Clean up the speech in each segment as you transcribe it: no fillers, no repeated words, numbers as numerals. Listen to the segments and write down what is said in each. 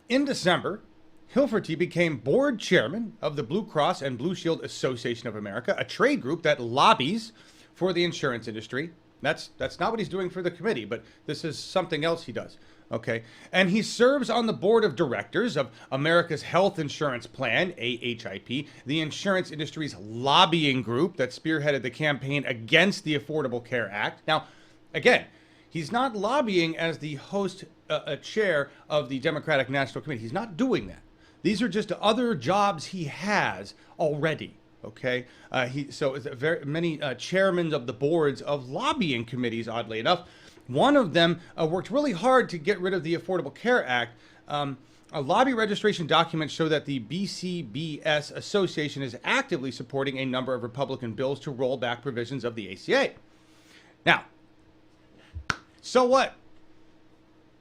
In December, Hilferty became board chairman of the Blue Cross and Blue Shield Association of America, a trade group that lobbies for the insurance industry. That's not what he's doing for the committee, but this is something else he does. Okay. And he serves on the board of directors of America's Health Insurance Plan, AHIP, the insurance industry's lobbying group that spearheaded the campaign against the Affordable Care Act. Now, again, he's not lobbying as the host, chair of the Democratic National Committee. He's not doing that. These are just other jobs he has already. Okay, so it's very many chairmen of the boards of lobbying committees. Oddly enough, one of them worked really hard to get rid of the Affordable Care Act. A lobby registration documents show that the BCBS Association is actively supporting a number of Republican bills to roll back provisions of the ACA. Now, so what?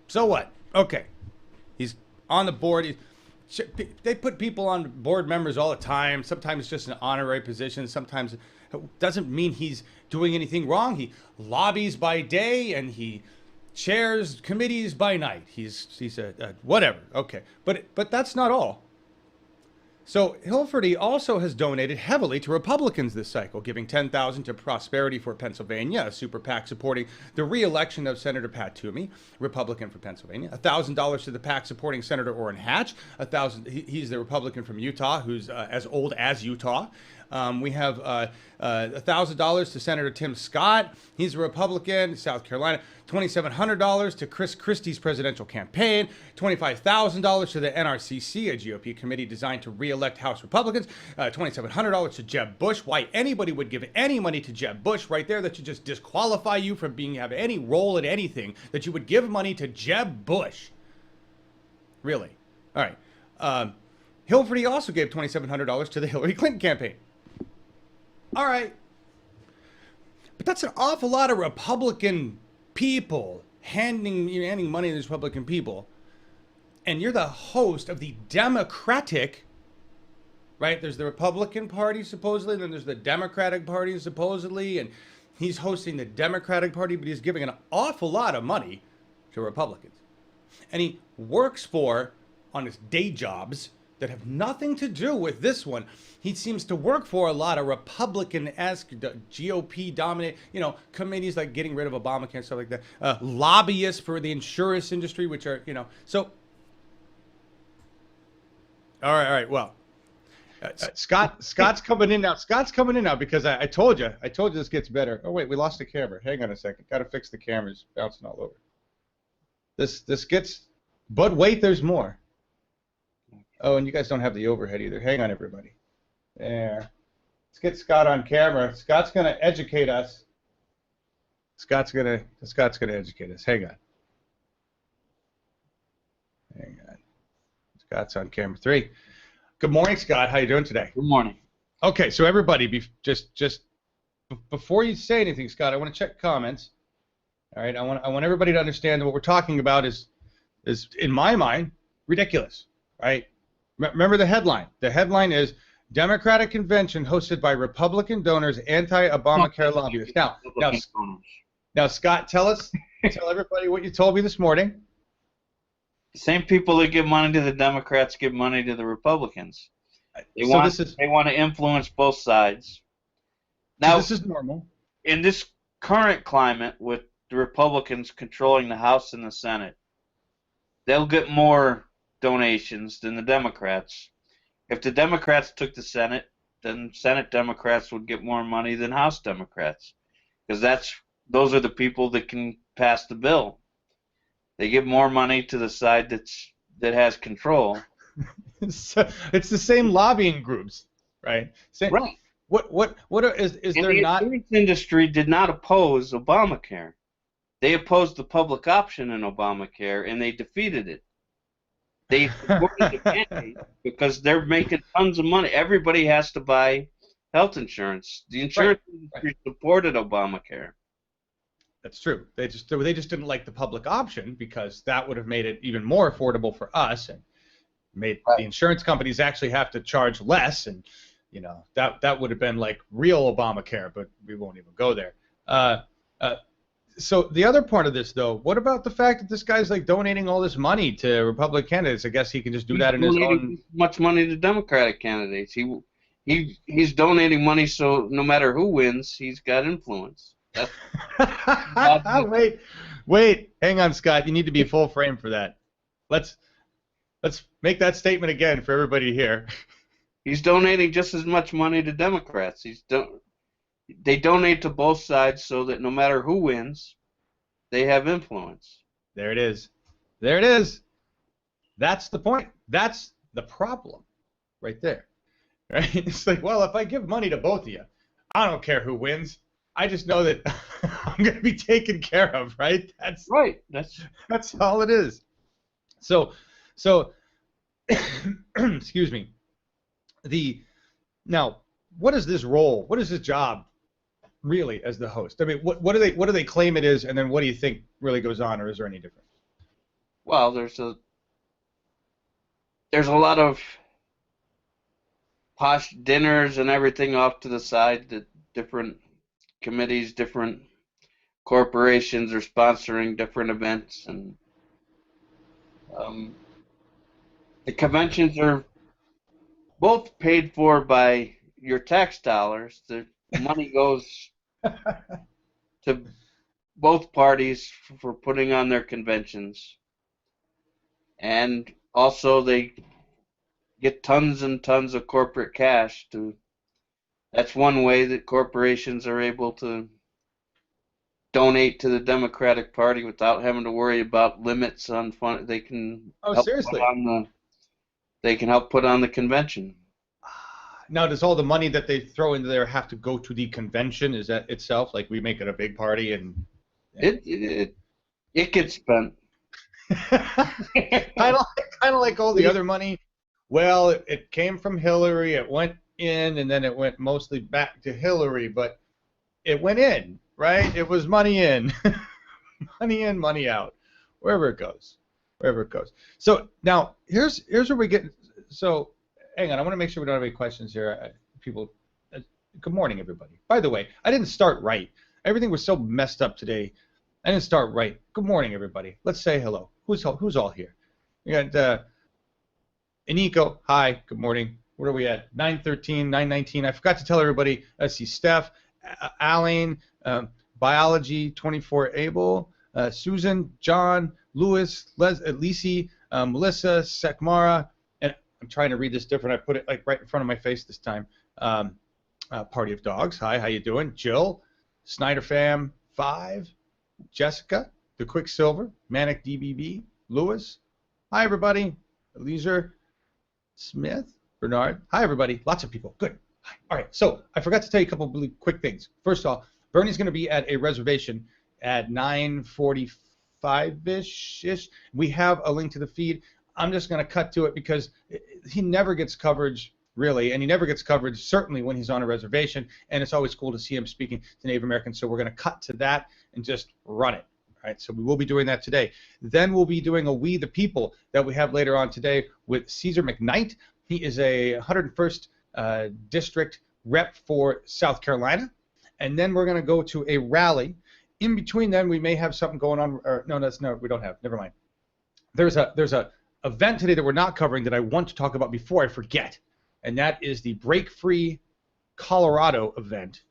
So what? Okay, he's on the board. They put people on board members all the time. Sometimes it's just an honorary position. Sometimes it doesn't mean he's doing anything wrong. He lobbies by day and he chairs committees by night. He's a whatever. Okay, but that's not all. So Hilferty also has donated heavily to Republicans this cycle, giving $10,000 to Prosperity for Pennsylvania, a super PAC supporting the re-election of Senator Pat Toomey, Republican for Pennsylvania. $1,000 to the PAC supporting Senator Orrin Hatch. He's the Republican from Utah, who's as old as Utah. We have $1,000 to Senator Tim Scott. He's a Republican, South Carolina. $2,700 to Chris Christie's presidential campaign. $25,000 to the NRCC, a GOP committee designed to re-elect House Republicans. $2,700 to Jeb Bush. Why anybody would give any money to Jeb Bush right there? That should just disqualify you from have any role in anything. That you would give money to Jeb Bush. Really? All right. Hilferty also gave $2,700 to the Hillary Clinton campaign. All right. But that's an awful lot of Republican people handing money to these Republican people. And you're the host of the Democratic, right? There's the Republican Party, supposedly, and then there's the Democratic Party, supposedly, and he's hosting the Democratic Party, but he's giving an awful lot of money to Republicans. And he works on his day jobs that have nothing to do with this one. He seems to work for a lot of Republican-esque, GOP-dominated, committees like getting rid of Obamacare and stuff like that. Lobbyists for the insurance industry, which are, so. All right. Well, Scott's coming in now. Scott's coming in now because I told you this gets better. Oh wait, we lost the camera. Hang on a second. Got to fix the cameras. Bouncing all over. This gets, but wait, there's more. Oh, and you guys don't have the overhead either. Hang on, everybody. There. Let's get Scott on camera. Scott's going to educate us. Scott's going to educate us. Hang on. Scott's on camera 3. Good morning, Scott. How you doing today? Good morning. Okay, so everybody, just before you say anything, Scott, I want to check comments. All right, I want everybody to understand that what we're talking about is in my mind ridiculous. Right? Remember the headline. The headline is Democratic Convention hosted by Republican donors, anti-Obamacare lobbyists. Now, Scott, tell everybody what you told me this morning. The same people that give money to the Democrats give money to the Republicans. They want to influence both sides. Now, so this is normal. In this current climate, with the Republicans controlling the House and the Senate, they'll get more donations than the Democrats. If the Democrats took the Senate, then Senate Democrats would get more money than House Democrats, because those are the people that can pass the bill. They give more money to the side that has control. It's the same lobbying groups, right? Right. Is there not? The insurance industry did not oppose Obamacare. They opposed the public option in Obamacare, and they defeated it. They supported the candidate because they're making tons of money. Everybody has to buy health insurance. The insurance industry supported Obamacare. That's true. They just didn't like the public option because that would have made it even more affordable for us and made the insurance companies actually have to charge less, and that would have been like real Obamacare, but we won't even go there. So the other part of this, though, what about the fact that this guy's like donating all this money to Republican candidates? I guess he can just do He's that in his donating own. much money to Democratic candidates. He's donating money so no matter who wins, he's got influence. That's Wait, hang on, Scott. You need to be full frame for that. Let's make that statement again for everybody here. he's donating just as much money to Democrats. They donate to both sides so that no matter who wins, they have influence. There it is. There it is. That's the point. That's the problem right there. Right? It's like, well, if I give money to both of you, I don't care who wins. I just know that I'm going to be taken care of, right? That's right. That's all it is. So excuse me. Now, what is this role? What is this job really as the host? I mean, what do they claim it is, and then what do you think really goes on, or is there any difference? Well, there's a lot of posh dinners and everything off to the side that different committees, different corporations are sponsoring different events, and the conventions are both paid for by your tax dollars. The money goes to both parties for putting on their conventions, and also they get tons and tons of corporate cash. That's one way that corporations are able to donate to the Democratic Party without having to worry about limits on fund. They can Seriously? They can help put on the convention. Now, does all the money that they throw into there have to go to the convention? Is that itself, like, we make it a big party and it gets spent? kind of like all the other money. Well, it came from Hillary. It went in, and then it went mostly back to Hillary, but it went in, right? It was money in, money in, money out, wherever it goes, wherever it goes. So now here's where we get. So hang on, I want to make sure we don't have any questions here. People, good morning, everybody. By the way, I didn't start right. Everything was so messed up today. I didn't start right. Good morning, everybody. Let's say hello. Who's all here? We got Iniko. Hi. Good morning. Where are we at? 9:13, 9:19. I forgot to tell everybody. Let's see. Steph, Aline, Biology, 24 Abel, Susan, John, Lewis, Lisi, Melissa, Sekmara, and I'm trying to read this different. I put it like right in front of my face this time. Party of Dogs. Hi. How you doing? Jill, Snyder Fam 5, Jessica, The Quicksilver, Manic DBB, Lewis. Hi everybody. Leisure, Smith, Bernard. Hi everybody. Lots of people. Good. Hi. All right. So I forgot to tell you a couple of really quick things. First of all, Bernie's going to be at a reservation at 9:45-ish. We have a link to the feed. I'm just going to cut to it because he never gets coverage, really, and he never gets coverage certainly when he's on a reservation, and it's always cool to see him speaking to Native Americans. So we're going to cut to that and just run it. All right, so we will be doing that today. Then we'll be doing a We the People that we have later on today with Caesar McKnight. He is a 101st District rep for South Carolina. And then we're going to go to a rally. In between then, we may have something going on. No, we don't have. Never mind. There's a event today that we're not covering that I want to talk about before I forget, and that is the Break Free Colorado event.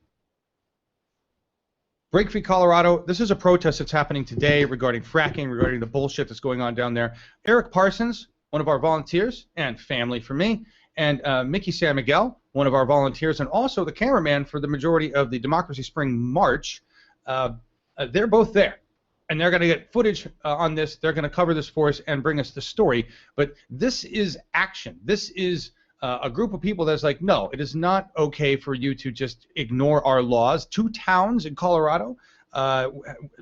Break Free Colorado, this is a protest that's happening today regarding fracking, regarding the bullshit that's going on down there. Eric Parsons, one of our volunteers and family for me, and Mickey San Miguel, one of our volunteers, and also the cameraman for the majority of the Democracy Spring March, they're both there. And they're going to get footage on this. They're going to cover this for us and bring us the story. But this is action. This is a group of people that's like, no, it is not okay for you to just ignore our laws. 2 towns in Colorado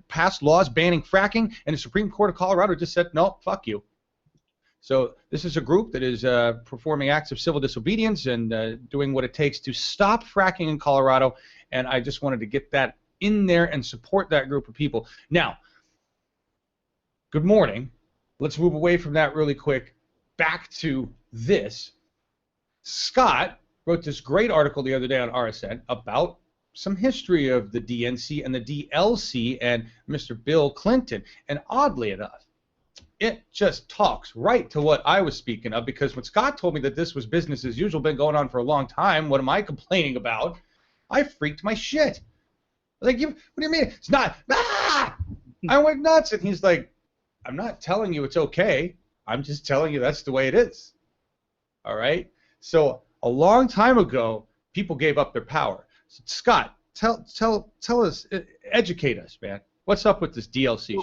passed laws banning fracking, and the Supreme Court of Colorado just said, no, fuck you. So this is a group that is performing acts of civil disobedience and doing what it takes to stop fracking in Colorado, and I just wanted to get that in there and support that group of people. Now, good morning. Let's move away from that really quick. Back to this. Scott wrote this great article the other day on RSN about some history of the DNC and the DLC and Mr. Bill Clinton. And oddly enough, it just talks right to what I was speaking of, because when Scott told me that this was business as usual, been going on for a long time, what am I complaining about? I freaked my shit. Like, what do you mean? It's not. Ah! I went nuts, and he's like, I'm not telling you it's okay. I'm just telling you that's the way it is. All right? So a long time ago, people gave up their power. So, Scott, tell us, educate us, man. What's up with this DLC